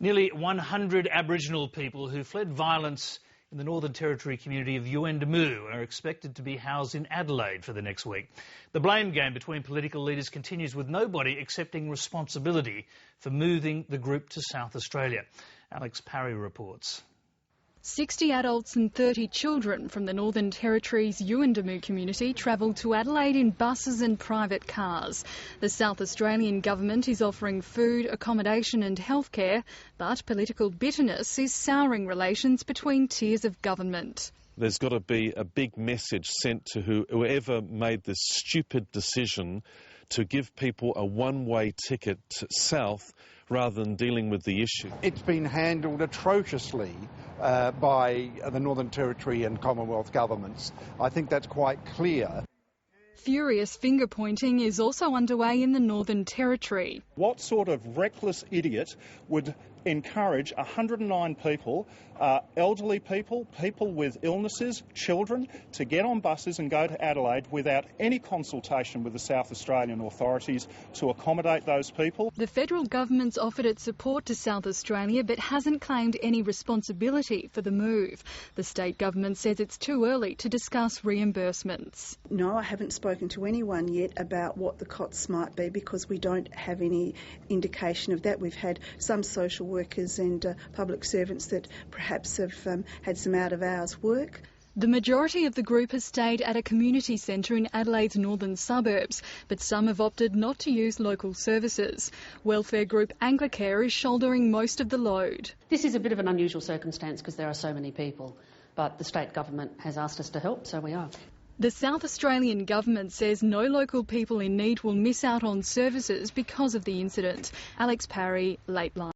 Nearly 100 Aboriginal people who fled violence in the Northern Territory community of Yuendumu are expected to be housed in Adelaide for the next week. The blame game between political leaders continues, with nobody accepting responsibility for moving the group to South Australia. Alex Parry reports. 60 adults and 30 children from the Northern Territory's Yuendumu community travelled to Adelaide in buses and private cars. The South Australian government is offering food, accommodation and healthcare, but political bitterness is souring relations between tiers of government. There's got to be a big message sent to whoever made this stupid decision to give people a one-way ticket south rather than dealing with the issue. It's been handled atrociously by the Northern Territory and Commonwealth governments. I think that's quite clear. Furious finger-pointing is also underway in the Northern Territory. What sort of reckless idiot would encourage 109 people, elderly people, people with illnesses, children, to get on buses and go to Adelaide without any consultation with the South Australian authorities to accommodate those people? The federal government's offered its support to South Australia but hasn't claimed any responsibility for the move. The state government says it's too early to discuss reimbursements. No, I haven't spoken to anyone yet about what the costs might be because we don't have any indication of that. We've had some social workers and public servants that perhaps have had some out-of-hours work. The majority of the group has stayed at a community centre in Adelaide's northern suburbs, but some have opted not to use local services. Welfare group Anglicare is shouldering most of the load. This is a bit of an unusual circumstance because there are so many people, but the state government has asked us to help, so we are. The South Australian government says no local people in need will miss out on services because of the incident. Alex Parry, Late Line.